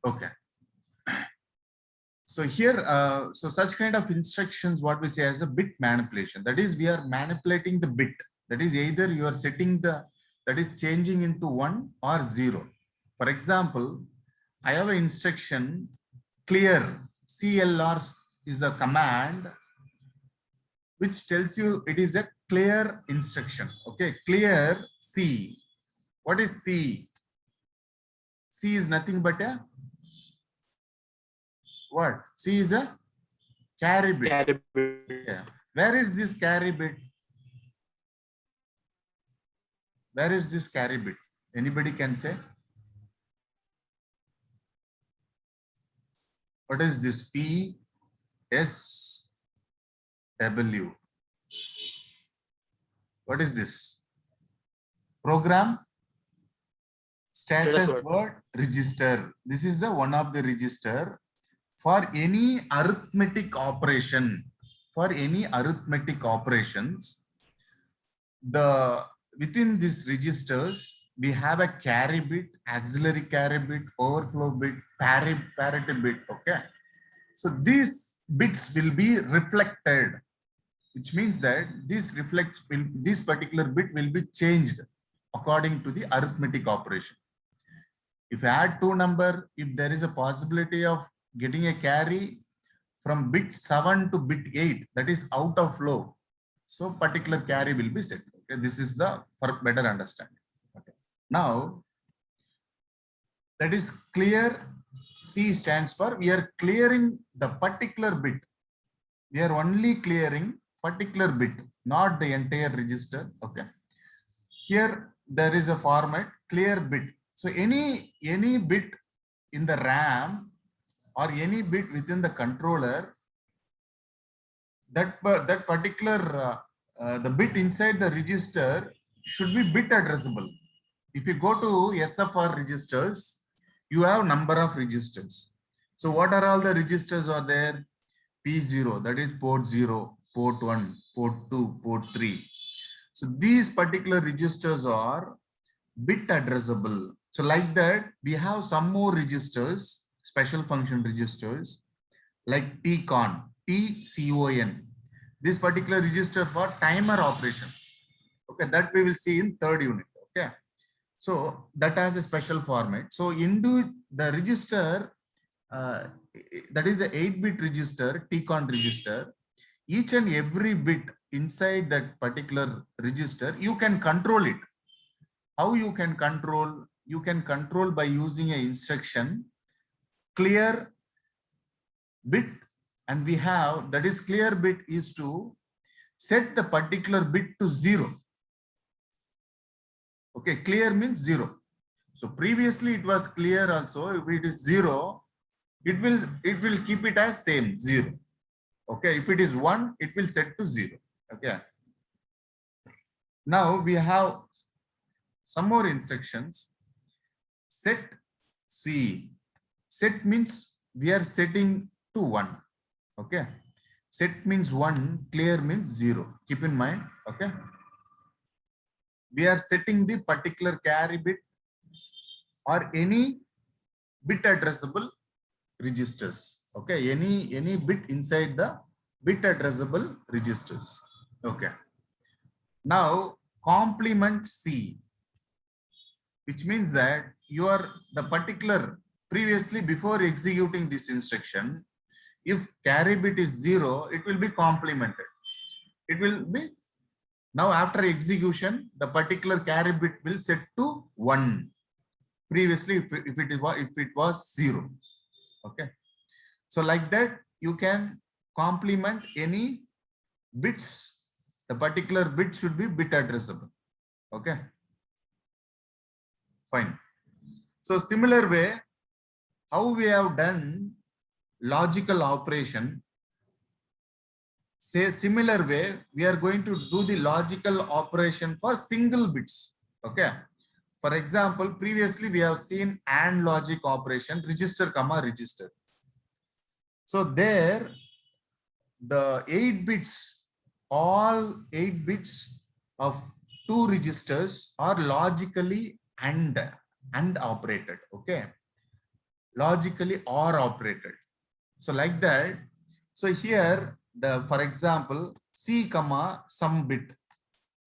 Okay. So here, so such kind of instructions, what we say as a bit manipulation. That is, we are manipulating the bit. That is, either you are setting that is changing into 1 or 0. For example, I have an instruction clear. CLR is a command which tells you it is a clear instruction. Okay, clear C. What is C? C is nothing but a what? C is a carry bit. Carry bit. Yeah. Where is this carry bit? Where is this carry bit? Anybody can say? What is this? P S W. What is this? Program status word register. This is the one of the register for any arithmetic operation. For any arithmetic operations, within these registers we have a carry bit, auxiliary carry bit, overflow bit, parity bit. Okay, so these bits will be reflected, which means that this particular bit will be changed according to the arithmetic operation. If you add two numbers, if there is a possibility of getting a carry from bit 7 to bit 8, that is out of flow, so particular carry will be set. Okay, this is the for better understanding. Okay, now that is clear. C stands for we are clearing the particular bit. We are only clearing particular bit, not the entire register. Okay, here there is a format clear bit. So any bit in the RAM or any bit within the controller, that particular the bit inside the register should be bit addressable. If you go to SFR registers, you have number of registers. So what are all the registers are there? P0, that is port 0, port 1, port 2, port 3. So these particular registers are bit addressable. So like that, we have some more registers, special function registers, like TCON, TCON. This particular register for timer operation. Okay, that we will see in third unit. Okay, so that has a special format. So into the register, that is a 8-bit register, TCON register. Each and every bit inside that particular register, you can control it. How you can control? You can control by using an instruction clear bit, and we have that is clear bit is to set the particular bit to 0. Okay, clear means 0. So previously it was clear also. If it is 0, it will keep it as same 0. Okay, if it is 1, it will set to 0. Okay. Now we have some more instructions. Set C. Set means we are setting to 1. Okay. Set means 1, clear means 0. Keep in mind. Okay. We are setting the particular carry bit or any bit addressable registers. Okay. Any bit inside the bit addressable registers. Okay. Now complement C, which means that you are the particular previously before executing this instruction, if carry bit is 0, it will be complemented. It will be now after execution, the particular carry bit will set to 1. Previously, if it was 0. Okay. So like that, you can complement any bits. The particular bit should be bit addressable. Okay. Fine. So similar way, how we have done logical operation, say similar way, we are going to do the logical operation for single bits. Okay. For example, previously we have seen AND logic operation, register comma register. So there, the 8 bits, all 8 bits of 2 registers are logically and operated. Okay. logically OR operated. So like that. So here, for example, C comma some bit.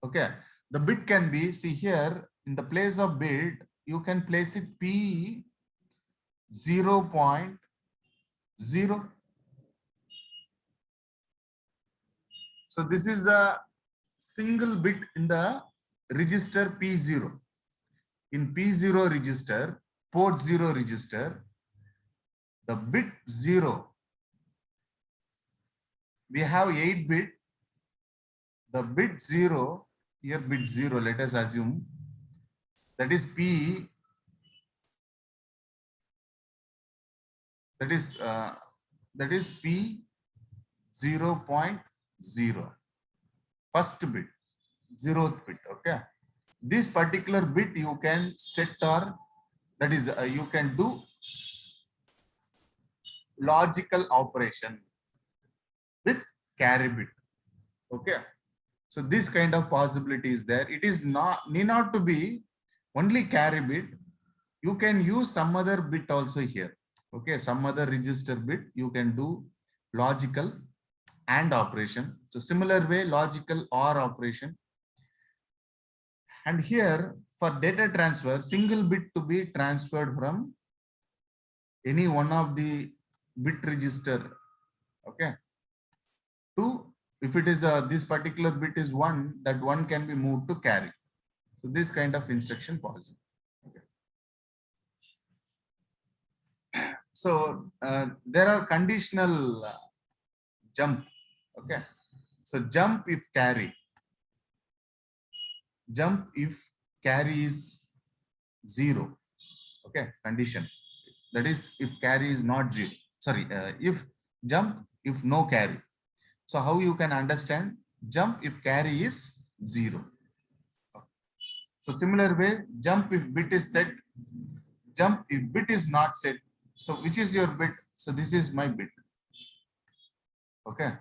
Okay. The bit can be, see here, in the place of bit, you can place it P 0.0. So this is a single bit in the register P0. In P0 register, port 0 register, the bit 0, we have 8 bit. The bit 0, here bit 0, let us assume, that is P, that is P 0.0, first bit, 0th bit. Okay. This particular bit you can set, or that is you can do logical operation with carry bit. Okay. So this kind of possibility is there. It is need not to be only carry bit. You can use some other bit also here. Okay, some other register bit you can do logical and operation. So similar way, logical or operation. And here for data transfer, single bit to be transferred from any one of the bit register. Okay, to, if it is this particular bit is 1, that 1 can be moved to carry. So this kind of instruction possible. Okay. So there are conditional jump. Okay. So jump if carry. Jump if carry is 0. Okay. Condition. That is if carry is not 0. Sorry. If jump if no carry. So how you can understand jump if carry is 0. So similar way, jump if bit is set, jump if bit is not set. So which is your bit? So this is my bit. Okay.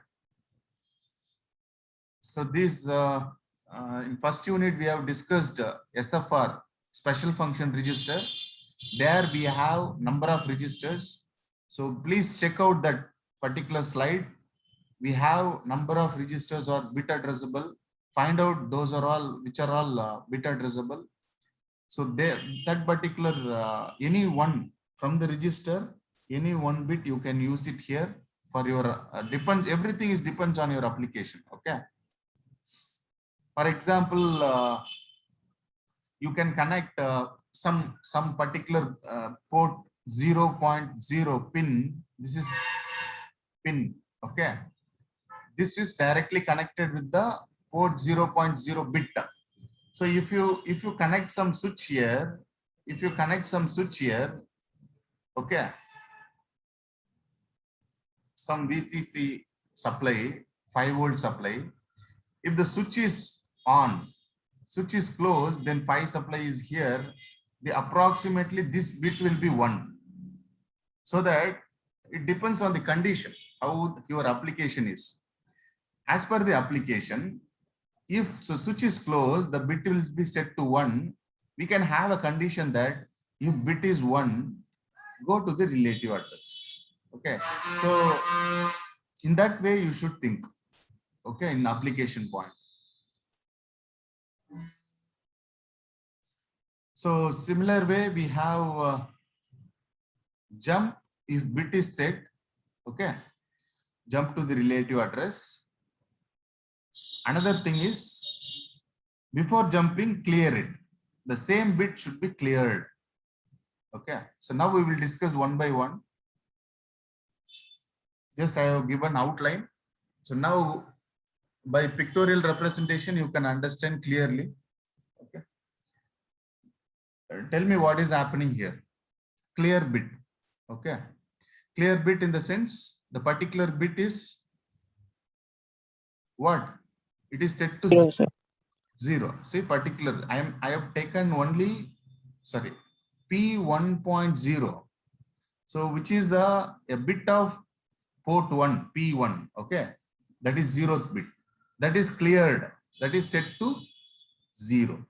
So this in first unit we have discussed SFR, special function register. There we have number of registers. So please check out that particular slide. We have number of registers or bit addressable. Find out those are all which are all bit addressable. So there, that particular any one from the register, any one bit you can use it here for your depends. Everything is depends on your application. Okay. For example, you can connect some particular port 0.0 pin. This is pin. Okay. This is directly connected with the port 0.0 bit. So if you connect some switch here, okay, some VCC supply, 5-volt supply. If the switch is on, switch is closed, then 5 supply is here. The approximately this bit will be 1. So that it depends on the condition, how your application is. As per the application, if the switch is closed, the bit will be set to 1. We can have a condition that if bit is 1, go to the relative address. Okay. So in that way, you should think. Okay, in application point. So similar way, we have jump if bit is set. Okay. Jump to the relative address. Another thing is, before jumping, clear it. The same bit should be cleared. Okay. So now we will discuss one by one. Just I have given outline. So now by pictorial representation, you can understand clearly. Okay. Tell me what is happening here. Clear bit. Okay. Clear bit in the sense, the particular bit is what? It is set to 0. 0. See, particular. I have taken only, sorry, P1.0. So which is a bit of port 1, P1. Okay. That is 0th bit. That is cleared. That is set to 0.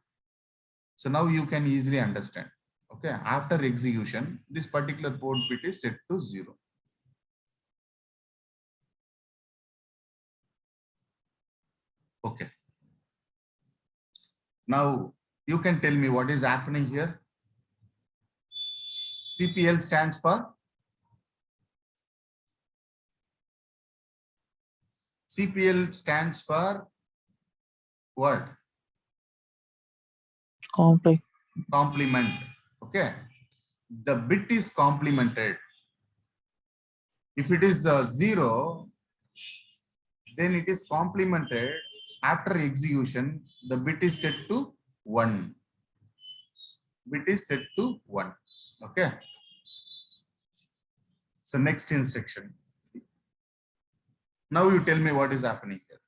So now you can easily understand. Okay, after execution, this particular port bit is set to 0. Okay. Now you can tell me what is happening here. CPL stands for what? Complement. Okay. The bit is complemented. If it is 0, then it is complemented. After execution, the bit is set to 1. Bit is set to 1. Okay. So next instruction. Now you tell me what is happening here.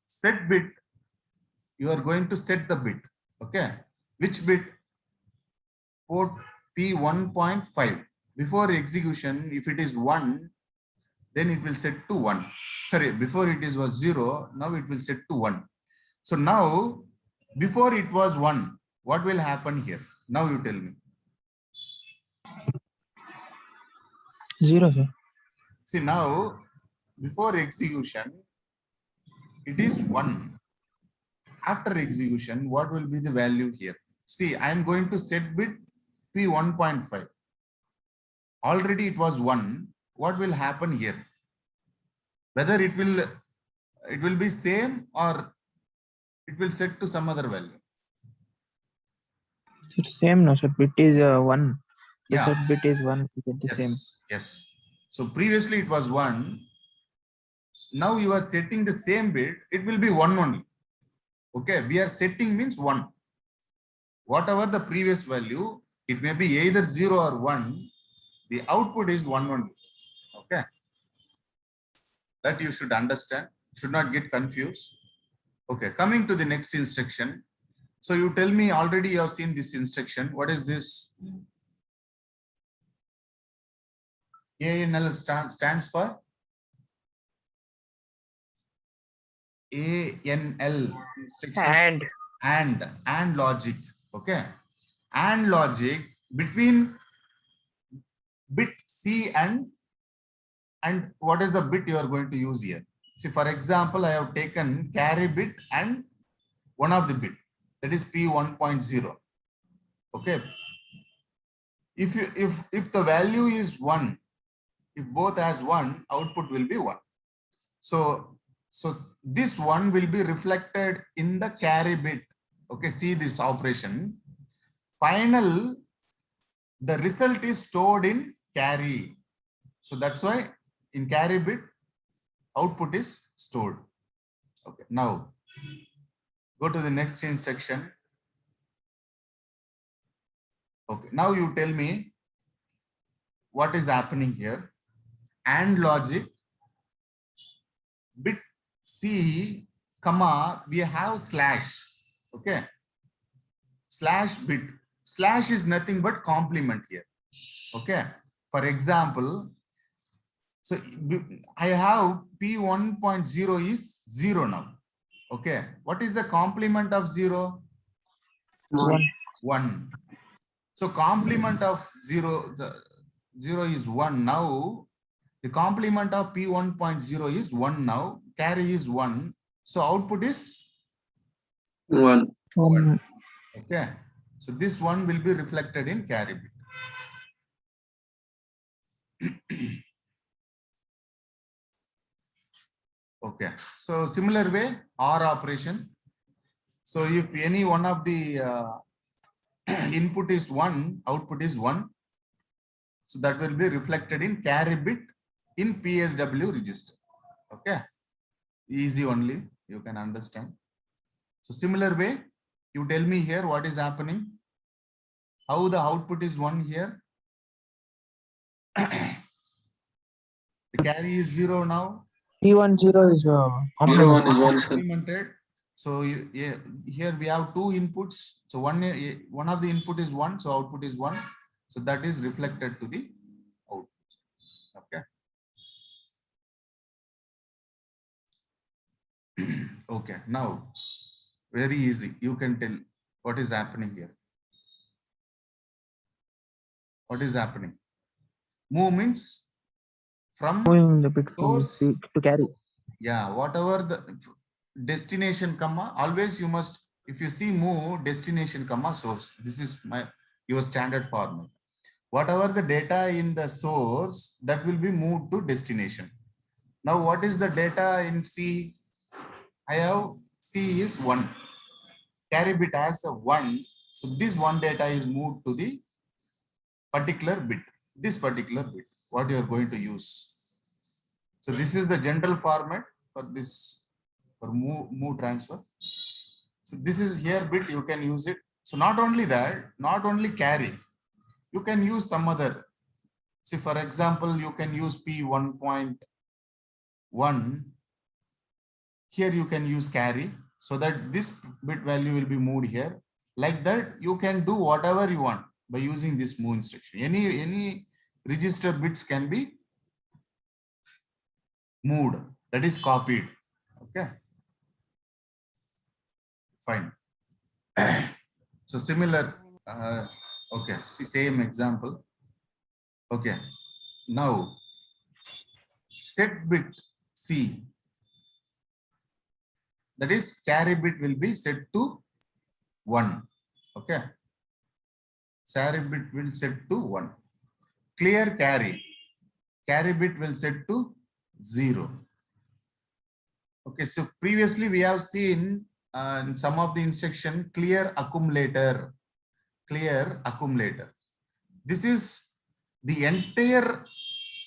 Set bit, you are going to set the bit. Okay. Which bit? Port P1.5. Before execution, if it is 1, then it will set to 1. Sorry, before it was 0, now it will set to 1. So now, before it was 1, what will happen here? Now you tell me. 0, sir. See, now, before execution, it is 1. After execution, what will be the value here? See, I am going to set bit P1.5. Already it was 1. What will happen here? Whether it will be same or it will set to some other value. It's same, no, sir. Bit is 1. The Yeah. set bit is 1. It's the Yes. same. Yes. So previously it was 1. Now you are setting the same bit. It will be 1 only. Okay. We are setting means 1. Whatever the previous value, it may be either 0 or 1. The output is 1 only. Okay. That you should understand. Should not get confused. Okay. Coming to the next instruction. So you tell me, already you have seen this instruction. What is this? ANL stands for ANL instruction. And logic. Okay. And logic between bit C and what is the bit you are going to use here? See, for example, I have taken carry bit and one of the bit, that is P1.0. Okay. If the value is 1, if both has 1, output will be 1. So this 1 will be reflected in the carry bit. Okay, see this operation. Final, the result is stored in carry. So that's why in carry bit, output is stored. Okay, now go to the next instruction. Okay, now you tell me what is happening here. And logic, bit C, comma, we have slash. Okay, slash bit. Slash is nothing but complement here. Okay, for example, so I have P1.0 is 0 now. Okay, what is the complement of 0? 1. So complement of 0 is 1. Now the complement of P1.0 is 1 now. Carry is 1. So output is 1. Okay. So this 1 will be reflected in carry bit. Okay. So similar way, OR operation. So if any one of the input is 1, output is 1. So that will be reflected in carry bit in PSW register. Okay. Easy only, you can understand. So similar way, you tell me here what is happening. How the output is 1 here. The carry is 0 now. P10 is complemented. So here we have 2 inputs. So one of the input is 1, so output is 1. So that is reflected to the output. Okay. Okay. Now, very easy. You can tell what is happening here. What is happening? Move means from Moving the bit source. to carry. Yeah, whatever the destination comma, always you must, if you see move destination comma source, this is your standard format. Whatever the data in the source, that will be moved to destination. Now, what is the data in C? I have C is 1. Carry bit as a 1. So this one data is moved to the particular bit. This particular bit, what you are going to use. So this is the general format for this, for move transfer. So this is here bit, you can use it. So not only that, not only carry, you can use some other. See, for example, you can use P1.1. Here you can use carry, so that this bit value will be moved here. Like that, you can do whatever you want by using this move instruction. Any register bits can be moved, that is copied. Okay, fine. So similar, okay, see, same example. Okay, now set bit C, that is carry bit will be set to 1. Okay, carry bit will set to 1. Clear carry bit will set to 0. Okay, so previously we have seen in some of the instruction clear accumulator. This is the entire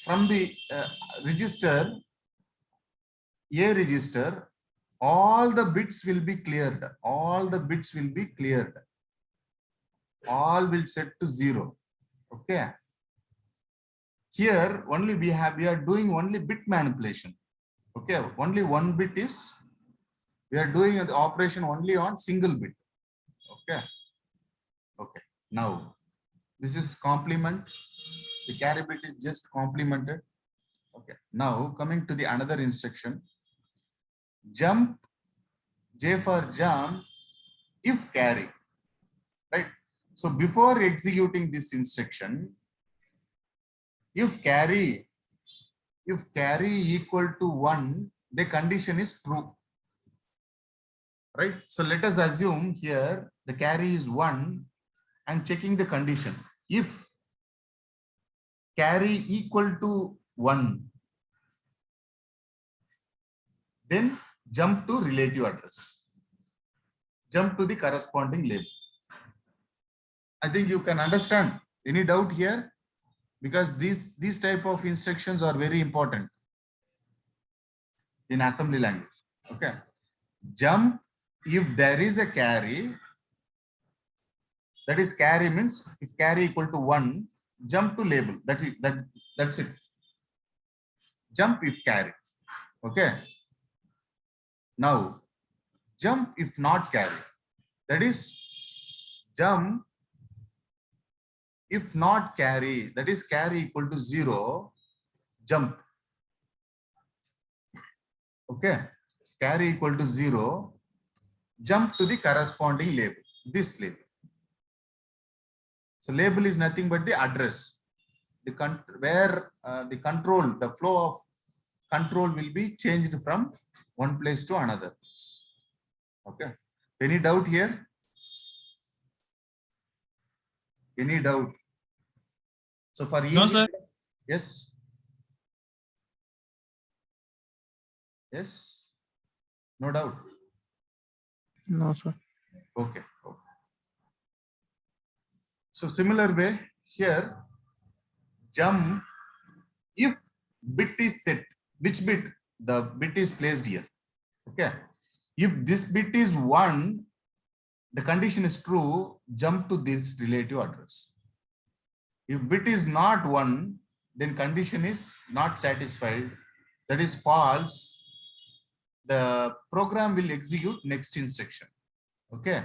from the register, A register, all the bits will be cleared. All will set to 0. Okay. Here only we are doing only bit manipulation. Okay, only one bit is, we are doing the operation only on single bit. Okay. Okay. Now this is complement. The carry bit is just complemented. Okay. Now coming to the another instruction, jump, J for jump, if carry. Right. So before executing this instruction, if carry equal to 1, the condition is true. Right. So let us assume here the carry is 1 and checking the condition. If carry equal to 1, then jump to relative address. Jump to the corresponding label. I think you can understand. Any doubt here? Because these type of instructions are very important in assembly language. Okay. Jump if there is a carry, that is carry means if carry equal to 1, jump to label. That's it. Jump if carry. Okay. Now jump if not carry. That is jump if not carry, that is carry equal to 0, jump. Okay. Carry equal to 0, jump to the corresponding label, this label. So label is nothing but the address, where the control, the flow of control will be changed from one place to another place. Okay. Any doubt here? Any doubt? So for each, No, sir. yes. Yes. No doubt. No, sir. Okay. Okay. So similar way here, jump if bit is set, which bit? The bit is placed here. Okay. If this bit is 1, the condition is true, jump to this relative address. If bit is not 1, then condition is not satisfied, that is false. The program will execute next instruction. Okay.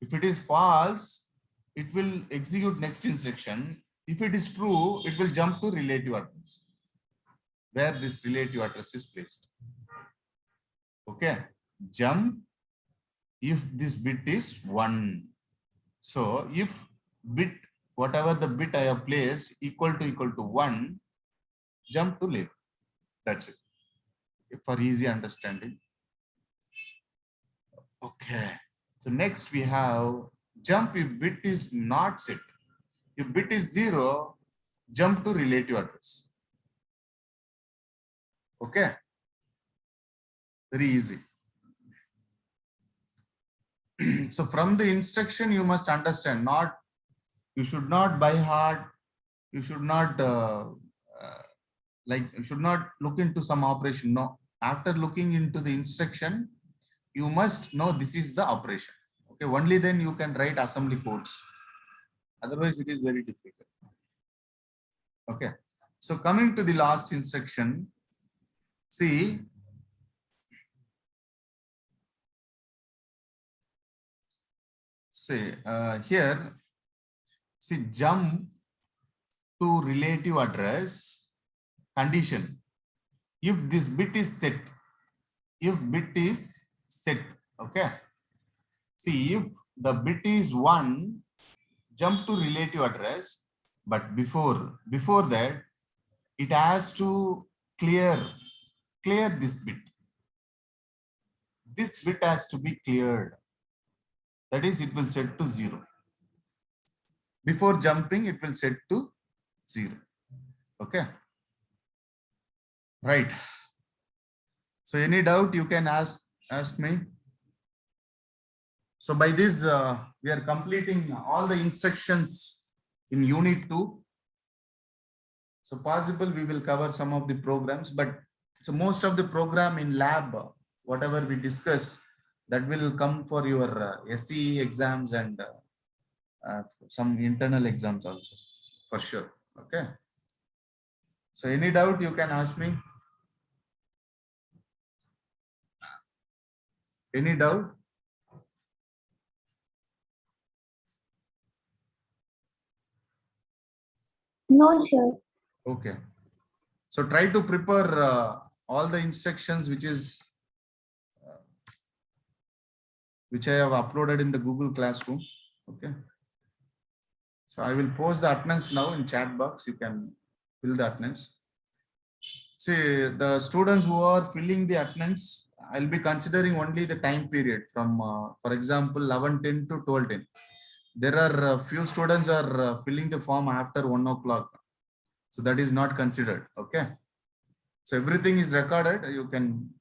If it is false, it will execute next instruction. If it is true, it will jump to relative address, where this relative address is placed. Okay. Jump if this bit is 1. So if bit whatever the bit I have placed equal to 1, jump to label. That's it. For easy understanding. Okay. So next we have jump if bit is not set. If bit is 0, jump to relative address. Okay. Very easy. So from the instruction, you must understand, you should not by heart, you should not you should not look into some operation. No, after looking into the instruction, you must know this is the operation. Okay, only then you can write assembly codes. Otherwise, it is very difficult. Okay, so coming to the last instruction, see, here, see, jump to relative address condition. If this bit is set, okay. See, if the bit is 1, jump to relative address, but before that, it has to clear this bit. This bit has to be cleared. That is, it will set to 0. Before jumping, it will set to 0. Okay. Right. So any doubt you can ask me. So by this, we are completing all the instructions in unit 2. So possible we will cover some of the programs, but so most of the program in lab, whatever we discuss, that will come for your SCE exams and some internal exams also, for sure. Okay. So any doubt you can ask me. Any doubt? No, sir. Okay. So try to prepare all the instructions which I have uploaded in the Google Classroom. Okay. So I will post the attendance now in chat box. You can fill the attendance. See, the students who are filling the attendance, I'll be considering only the time period from, for example, 11:10 to 12:10. There are few students are filling the form after 1 o'clock. So that is not considered. Okay. So everything is recorded. You can